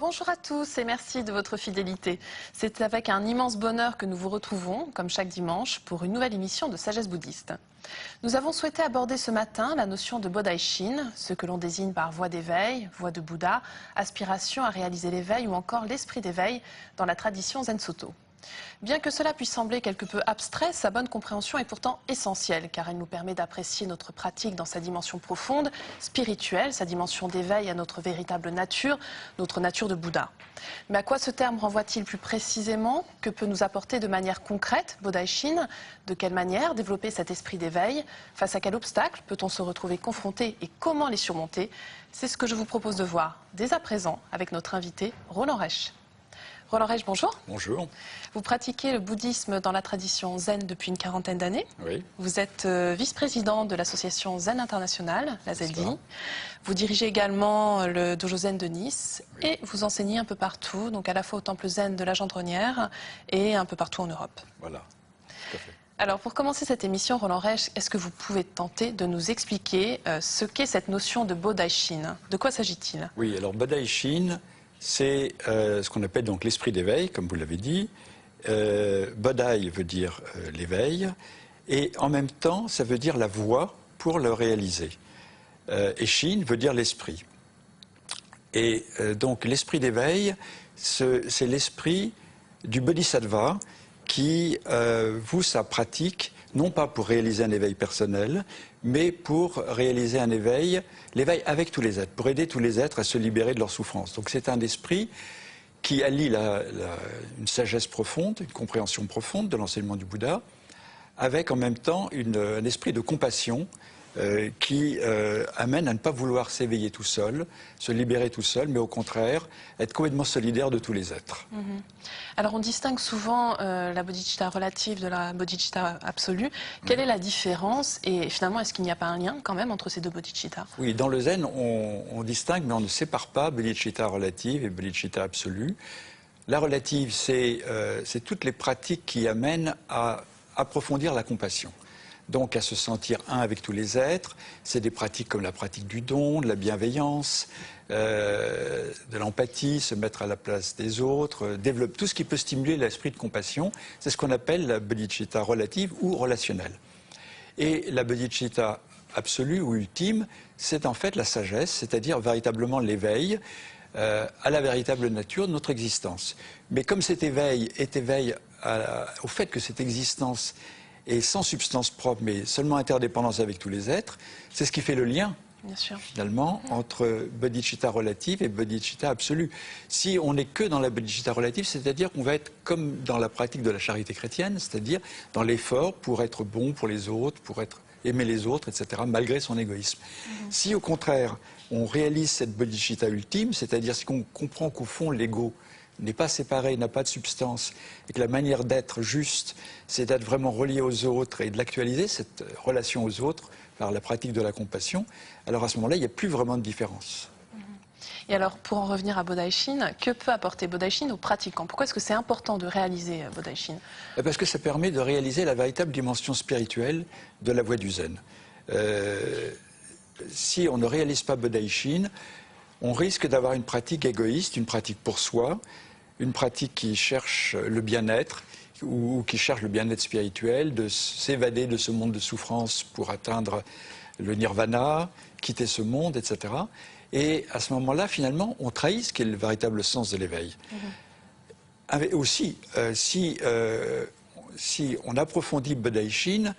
Bonjour à tous et merci de votre fidélité. C'est avec un immense bonheur que nous vous retrouvons, comme chaque dimanche, pour une nouvelle émission de Sagesse bouddhiste. Nous avons souhaité aborder ce matin la notion de Bodhi Shin, ce que l'on désigne par voie d'éveil, voie de Bouddha, aspiration à réaliser l'éveil ou encore l'esprit d'éveil dans la tradition Zen Soto. Bien que cela puisse sembler quelque peu abstrait, sa bonne compréhension est pourtant essentielle car elle nous permet d'apprécier notre pratique dans sa dimension profonde, spirituelle, sa dimension d'éveil à notre véritable nature, notre nature de Bouddha. Mais à quoi ce terme renvoie-t-il plus précisément? Que peut nous apporter de manière concrète Bodhi Shin? De quelle manière développer cet esprit d'éveil? Face à quel obstacle peut-on se retrouver confronté et comment les surmonter? C'est ce que je vous propose de voir dès à présent avec notre invité Roland Reich. Roland Reich, bonjour. Bonjour. Vous pratiquez le bouddhisme dans la tradition zen depuis une quarantaine d'années. Oui. Vous êtes vice-président de l'association Zen Internationale, la ZELDI. Vous dirigez également le dojo zen de Nice et vous enseignez un peu partout, donc à la fois au temple zen de la Gendronnière et un peu partout en Europe. Voilà, tout à fait. Alors pour commencer cette émission, Roland Reich, est-ce que vous pouvez tenter de nous expliquer ce qu'est cette notion de Bodhi Shin? De quoi s'agit-il? Oui, alors Bodhi Shin, c'est ce qu'on appelle donc l'esprit d'éveil, comme vous l'avez dit. Bodhi veut dire l'éveil, et en même temps, ça veut dire la voie pour le réaliser. Et Shin veut dire l'esprit. Et donc l'esprit d'éveil, c'est l'esprit du bodhisattva qui voue sa pratique, non pas pour réaliser un éveil personnel, mais pour réaliser un éveil, l'éveil avec tous les êtres, pour aider tous les êtres à se libérer de leur souffrance. Donc c'est un esprit qui allie une sagesse profonde, une compréhension profonde de l'enseignement du Bouddha, avec en même temps un esprit de compassion qui amène à ne pas vouloir s'éveiller tout seul, se libérer tout seul, mais au contraire, être complètement solidaire de tous les êtres. Alors on distingue souvent la bodhicitta relative de la bodhicitta absolue. Quelle est la différence et finalement est-ce qu'il n'y a pas un lien quand même entre ces deux bodhicittas? Oui, dans le zen, on distingue, mais on ne sépare pas bodhicitta relative et bodhicitta absolue. La relative, c'est toutes les pratiques qui amènent à approfondir la compassion. Donc à se sentir un avec tous les êtres. C'est des pratiques comme la pratique du don, de la bienveillance, de l'empathie, se mettre à la place des autres, développer tout ce qui peut stimuler l'esprit de compassion. C'est ce qu'on appelle la bodhicitta relative ou relationnelle. Et la bodhicitta absolue ou ultime, c'est en fait la sagesse, c'est-à-dire véritablement l'éveil à la véritable nature de notre existence. Mais comme cet éveil est éveil au fait que cette existence et sans substance propre, mais seulement interdépendance avec tous les êtres, c'est ce qui fait le lien, bien sûr, finalement, entre bodhicitta relative et bodhicitta absolue. Si on n'est que dans la bodhicitta relative, c'est-à-dire qu'on va être comme dans la pratique de la charité chrétienne, c'est-à-dire dans l'effort pour être bon pour les autres, pour aimer les autres, etc., malgré son égoïsme. Si, au contraire, on réalise cette bodhicitta ultime, c'est-à-dire si on comprend qu'au fond, l'ego n'est pas séparé, n'a pas de substance, et que la manière d'être juste, c'est d'être vraiment relié aux autres et de l'actualiser, cette relation aux autres, par la pratique de la compassion, alors à ce moment-là, il n'y a plus vraiment de différence. Et alors, pour en revenir à Bodhi Shin, que peut apporter Bodhi Shin aux pratiquants? Pourquoi est-ce que c'est important de réaliser Bodhi Shin? Parce que ça permet de réaliser la véritable dimension spirituelle de la voie du zen. Si on ne réalise pas Bodhi Shin, on risque d'avoir une pratique égoïste, une pratique pour soi, une pratique qui cherche le bien-être ou qui cherche le bien-être spirituel, de s'évader de ce monde de souffrance pour atteindre le nirvana, quitter ce monde, etc. Et à ce moment-là, finalement, on trahit ce qui est le véritable sens de l'éveil. Aussi, si on approfondit Bodhi Shin,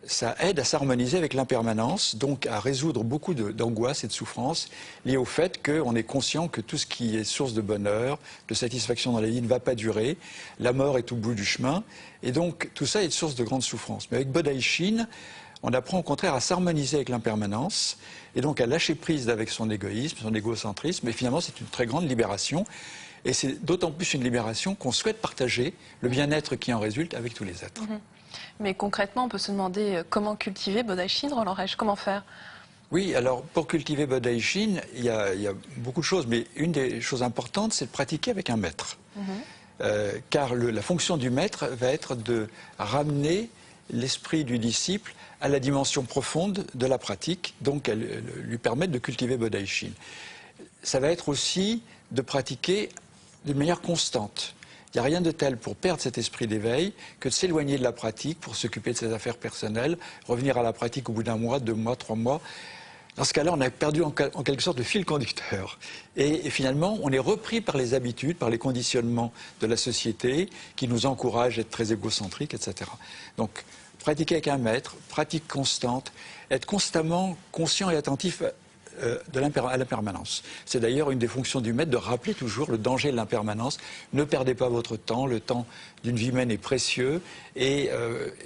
ça aide à s'harmoniser avec l'impermanence, donc à résoudre beaucoup d'angoisse et de souffrance liées au fait qu'on est conscient que tout ce qui est source de bonheur, de satisfaction dans la vie ne va pas durer, la mort est au bout du chemin, et donc tout ça est source de grande souffrance. Mais avec Bodhi Shin, on apprend au contraire à s'harmoniser avec l'impermanence, et donc à lâcher prise avec son égoïsme, son égocentrisme, et finalement c'est une très grande libération. Et c'est d'autant plus une libération qu'on souhaite partager le bien-être qui en résulte avec tous les êtres. Mais concrètement, on peut se demander comment cultiver Bodhi Shin, Roland Reich, comment faire? Oui, alors pour cultiver Bodhi Shin, il y a beaucoup de choses, mais une des choses importantes, c'est de pratiquer avec un maître. Car la fonction du maître va être de ramener l'esprit du disciple à la dimension profonde de la pratique, donc lui permettre de cultiver Bodhi Shin. Ça va être aussi de pratiquer de manière constante. Il n'y a rien de tel pour perdre cet esprit d'éveil que de s'éloigner de la pratique pour s'occuper de ses affaires personnelles, revenir à la pratique au bout d'un mois, 2 mois, 3 mois. Dans ce cas-là, on a perdu en quelque sorte le fil conducteur. Et finalement, on est repris par les habitudes, par les conditionnements de la société qui nous encouragent à être très égocentriques, etc. Donc, pratiquer avec un maître, pratique constante, être constamment conscient et attentif à l'impermanence. C'est d'ailleurs une des fonctions du maître de rappeler toujours le danger de l'impermanence. Ne perdez pas votre temps, le temps d'une vie humaine est précieux et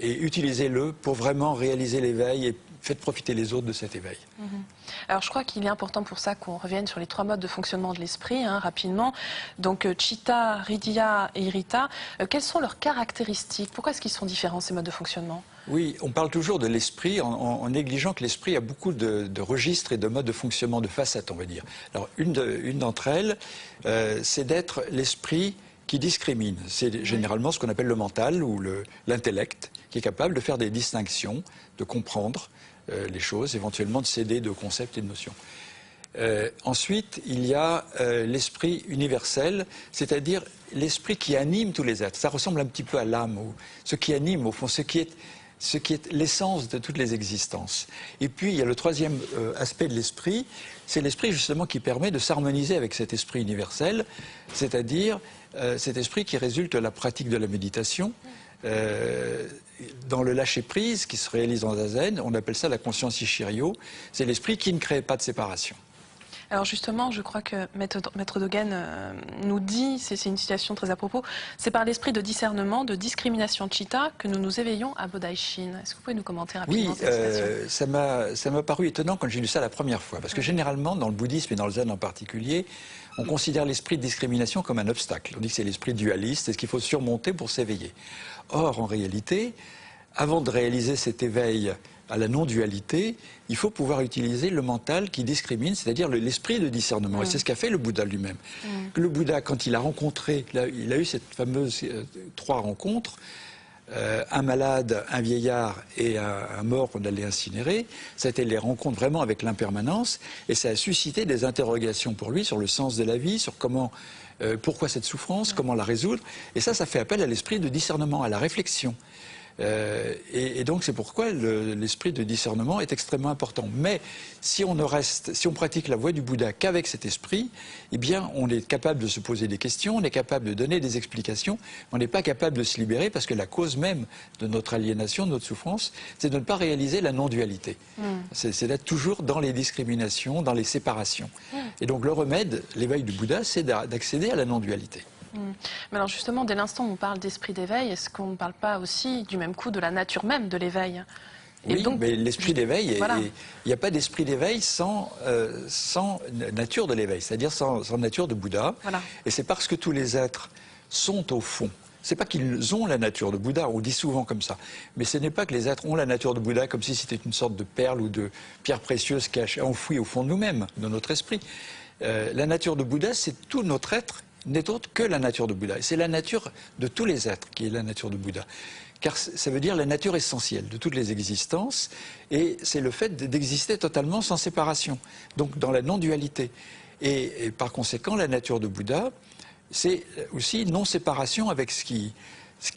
utilisez-le pour vraiment réaliser l'éveil et faites profiter les autres de cet éveil. Alors je crois qu'il est important pour ça qu'on revienne sur les 3 modes de fonctionnement de l'esprit, rapidement. Donc Chitta, Hridaya et Irita, quelles sont leurs caractéristiques? Pourquoi est-ce qu'ils sont différents, ces modes de fonctionnement? Oui, on parle toujours de l'esprit en négligeant que l'esprit a beaucoup de registres et de modes de fonctionnement, de facettes, on va dire. Alors une d'entre elles, c'est d'être l'esprit qui discrimine. C'est généralement ce qu'on appelle le mental ou l'intellect, qui est capable de faire des distinctions, de comprendre les choses, éventuellement de céder de concepts et de notions. Ensuite, il y a l'esprit universel, c'est-à-dire l'esprit qui anime tous les êtres. Ça ressemble un petit peu à l'âme, ou ce qui anime, au fond, ce qui est l'essence de toutes les existences. Et puis, il y a le troisième aspect de l'esprit, c'est l'esprit justement qui permet de s'harmoniser avec cet esprit universel, c'est-à-dire cet esprit qui résulte de la pratique de la méditation. Dans le lâcher-prise qui se réalise dans Zazen, on appelle ça la conscience Ichiryo, c'est l'esprit qui ne crée pas de séparation. Alors justement, je crois que Maître Dogen nous dit, c'est une citation très à propos, c'est par l'esprit de discernement, de discrimination Chitta que nous nous éveillons à Bodhaishin. Est-ce que vous pouvez nous commenter rapidement cette citation? Ça m'a paru étonnant quand j'ai lu ça la première fois, parce que généralement, dans le bouddhisme et dans le zen en particulier, on considère l'esprit de discrimination comme un obstacle. On dit que c'est l'esprit dualiste, c'est ce qu'il faut surmonter pour s'éveiller. Or, en réalité, avant de réaliser cet éveil à la non-dualité, il faut pouvoir utiliser le mental qui discrimine, c'est-à-dire l'esprit de discernement. Et c'est ce qu'a fait le Bouddha lui-même. Le Bouddha, quand il a rencontré, il a eu cette fameuse 3 rencontres, un malade, un vieillard et un mort qu'on allait incinérer, ça a été les rencontres vraiment avec l'impermanence, et ça a suscité des interrogations pour lui sur le sens de la vie, sur pourquoi cette souffrance, comment la résoudre. Et ça fait appel à l'esprit de discernement, à la réflexion. Et donc c'est pourquoi l'esprit de discernement est extrêmement important. Mais si on pratique la voie du Bouddha qu'avec cet esprit, eh bien on est capable de se poser des questions, on est capable de donner des explications, on n'est pas capable de se libérer parce que la cause même de notre aliénation, de notre souffrance, c'est de ne pas réaliser la non-dualité. C'est d'être toujours dans les discriminations, dans les séparations. Et donc le remède, l'éveil du Bouddha, c'est d'accéder à la non-dualité. Mais alors justement, dès l'instant où on parle d'esprit d'éveil, est-ce qu'on ne parle pas aussi du même coup de la nature même de l'éveil? Oui, donc, mais l'esprit d'éveil, voilà. Il n'y a pas d'esprit d'éveil sans nature de l'éveil, c'est-à-dire sans nature de Bouddha. Voilà. Et c'est parce que tous les êtres sont au fond. C'est pas qu'ils ont la nature de Bouddha, on dit souvent comme ça. Mais ce n'est pas que les êtres ont la nature de Bouddha comme si c'était une sorte de perle ou de pierre précieuse cachée, enfouie au fond de nous-mêmes, de notre esprit. La nature de Bouddha, c'est tout notre être, n'est autre que la nature de Bouddha. Et c'est la nature de tous les êtres qui est la nature de Bouddha. Car ça veut dire la nature essentielle de toutes les existences, et c'est le fait d'exister totalement sans séparation, donc dans la non-dualité. Et par conséquent, la nature de Bouddha, c'est aussi non-séparation avec ce qui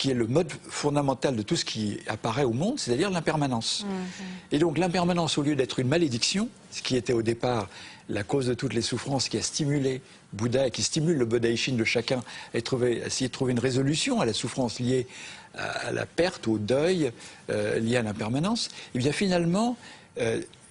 est le mode fondamental de tout ce qui apparaît au monde, c'est-à-dire l'impermanence. Et donc l'impermanence, au lieu d'être une malédiction, ce qui était au départ la cause de toutes les souffrances qui a stimulé Bouddha et qui stimule le Bodhaishin de chacun à essayer de trouver une résolution à la souffrance liée à la perte, au deuil, lié à l'impermanence, et bien finalement,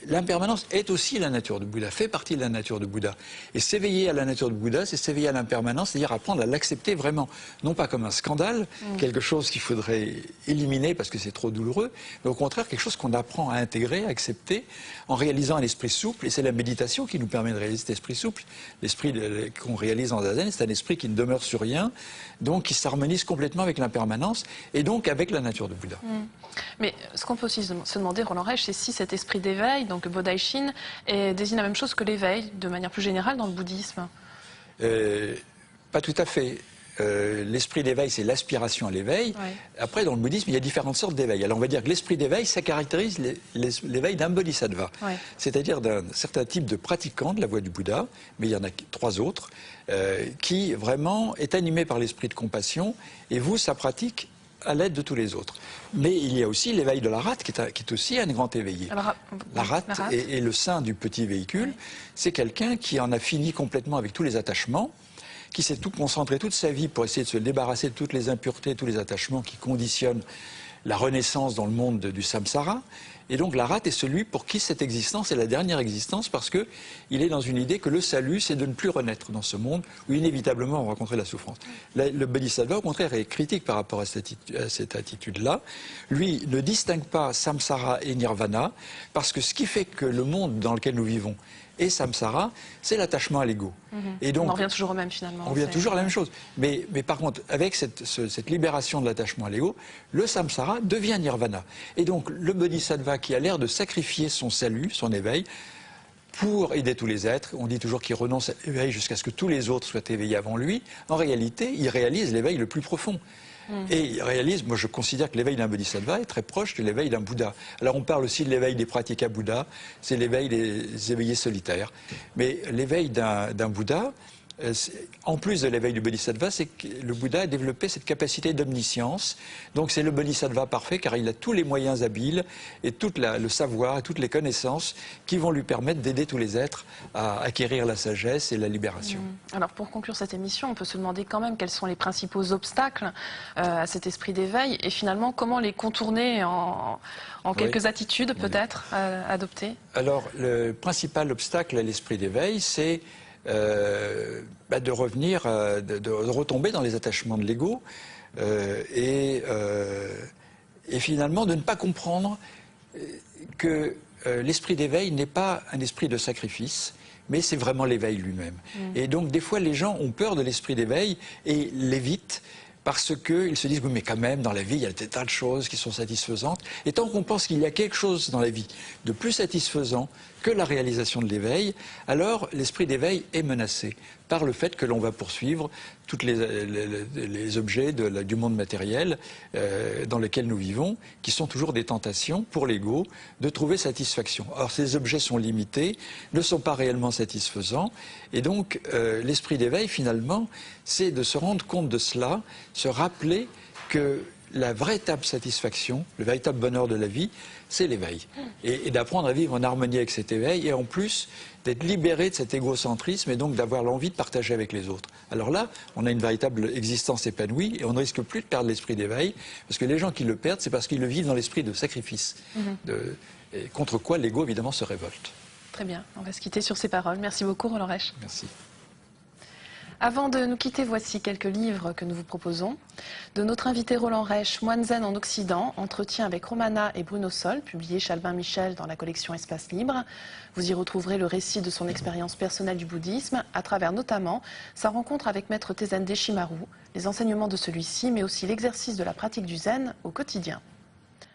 l'impermanence est aussi la nature de Bouddha, fait partie de la nature de Bouddha. Et s'éveiller à la nature de Bouddha, c'est s'éveiller à l'impermanence, c'est-à-dire apprendre à l'accepter vraiment, non pas comme un scandale, quelque chose qu'il faudrait éliminer parce que c'est trop douloureux, mais au contraire quelque chose qu'on apprend à intégrer, à accepter, en réalisant un esprit souple. Et c'est la méditation qui nous permet de réaliser cet esprit souple. L'esprit qu'on réalise en Zazen, c'est un esprit qui ne demeure sur rien, donc qui s'harmonise complètement avec l'impermanence et donc avec la nature de Bouddha. Mais ce qu'on peut aussi se demander, Roland Reich, c'est si cet esprit d'éveil, donc Bodhaishin, désigne la même chose que l'éveil, de manière plus générale dans le bouddhisme. Pas tout à fait. l'esprit d'éveil, c'est l'aspiration à l'éveil. Ouais. Après, dans le bouddhisme, il y a différentes sortes d'éveil. Alors, on va dire que l'esprit d'éveil, ça caractérise l'éveil d'un bodhisattva, Ouais. c'est-à-dire d'un certain type de pratiquant de la voie du Bouddha, mais il y en a 3 autres, qui vraiment est animé par l'esprit de compassion et voue sa pratique à l'aide de tous les autres. Mais il y a aussi l'éveil de la rate, qui est aussi un grand éveillé. Alors, La rate est le sein du petit véhicule. Oui. C'est quelqu'un qui en a fini complètement avec tous les attachements, qui s'est tout concentré toute sa vie pour essayer de se débarrasser de toutes les impuretés, tous les attachements qui conditionnent la renaissance dans le monde du samsara. Et donc la rate est celui pour qui cette existence est la dernière existence, parce qu'il est dans une idée que le salut, c'est de ne plus renaître dans ce monde où inévitablement on va rencontrer la souffrance. Le bodhisattva, au contraire, est critique par rapport à cette attitude-là. Lui ne distingue pas samsara et nirvana, parce que ce qui fait que le monde dans lequel nous vivons et samsara, c'est l'attachement à l'ego. Et donc, on en revient toujours au même finalement. on revient toujours à la même chose. Mais par contre, avec cette libération de l'attachement à l'ego, le samsara devient nirvana. Et donc, le bodhisattva qui a l'air de sacrifier son salut, son éveil, pour aider tous les êtres, on dit toujours qu'il renonce à l'éveil jusqu'à ce que tous les autres soient éveillés avant lui, en réalité, il réalise l'éveil le plus profond. Et il réalise, moi je considère que l'éveil d'un bodhisattva est très proche de l'éveil d'un Bouddha. Alors on parle aussi de l'éveil des pratica Bouddha, c'est l'éveil des éveillés solitaires. Mais l'éveil d'un Bouddha, en plus de l'éveil du bodhisattva, c'est que le Bouddha a développé cette capacité d'omniscience. Donc c'est le bodhisattva parfait, car il a tous les moyens habiles et tout le savoir et toutes les connaissances qui vont lui permettre d'aider tous les êtres à acquérir la sagesse et la libération. Alors pour conclure cette émission, on peut se demander quand même quels sont les principaux obstacles à cet esprit d'éveil et finalement comment les contourner en quelques attitudes peut-être adoptées. Alors le principal obstacle à l'esprit d'éveil, c'est de revenir, de retomber dans les attachements de l'ego et finalement de ne pas comprendre que l'esprit d'éveil n'est pas un esprit de sacrifice, mais c'est vraiment l'éveil lui-même. Et donc des fois les gens ont peur de l'esprit d'éveil et l'évitent, parce qu'ils se disent, oui, mais quand même, dans la vie, il y a des tas de choses qui sont satisfaisantes. Et tant qu'on pense qu'il y a quelque chose dans la vie de plus satisfaisant que la réalisation de l'éveil, alors l'esprit d'éveil est menacé par le fait que l'on va poursuivre tous les objets du monde matériel dans lequel nous vivons, qui sont toujours des tentations pour l'ego de trouver satisfaction. Or, ces objets sont limités, ne sont pas réellement satisfaisants, et donc l'esprit d'éveil, finalement, c'est de se rendre compte de cela, se rappeler que la véritable satisfaction, le véritable bonheur de la vie, c'est l'éveil. Et d'apprendre à vivre en harmonie avec cet éveil, et en plus d'être libéré de cet égocentrisme et donc d'avoir l'envie de partager avec les autres. Alors là, on a une véritable existence épanouie et on ne risque plus de perdre l'esprit d'éveil, parce que les gens qui le perdent, c'est parce qu'ils le vivent dans l'esprit de sacrifice, et contre quoi l'ego, évidemment, se révolte. Très bien, on va se quitter sur ces paroles. Merci beaucoup, Roland Reich. Merci. Avant de nous quitter, voici quelques livres que nous vous proposons. De notre invité Roland Reich, Moine zen en Occident, entretien avec Romana et Bruno Sol, publié chez Albin Michel dans la collection Espace Libre. Vous y retrouverez le récit de son expérience personnelle du bouddhisme, à travers notamment sa rencontre avec Maître Tezen Deshimaru, les enseignements de celui-ci, mais aussi l'exercice de la pratique du zen au quotidien.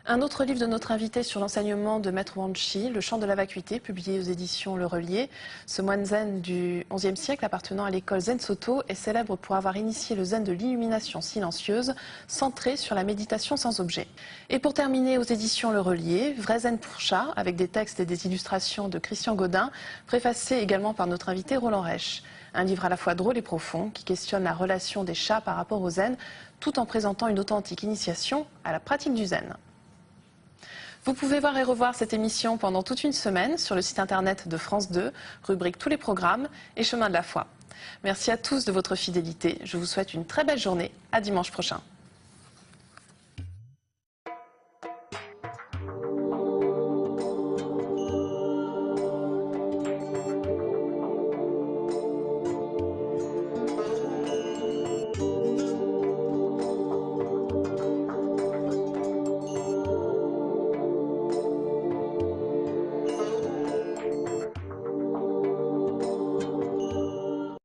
Un autre livre de notre invité sur l'enseignement de Maître Wanchi, Le chant de la vacuité, publié aux éditions Le Relier. Ce moine zen du XIe siècle appartenant à l'école Zen Soto est célèbre pour avoir initié le zen de l'illumination silencieuse, centré sur la méditation sans objet. Et pour terminer, aux éditions Le Relier, Vrai zen pour chat, avec des textes et des illustrations de Christian Godin, préfacé également par notre invité Roland Reich. Un livre à la fois drôle et profond qui questionne la relation des chats par rapport au zen, tout en présentant une authentique initiation à la pratique du zen. Vous pouvez voir et revoir cette émission pendant toute une semaine sur le site internet de France 2, rubrique Tous les programmes et Chemin de la foi. Merci à tous de votre fidélité. Je vous souhaite une très belle journée. À dimanche prochain.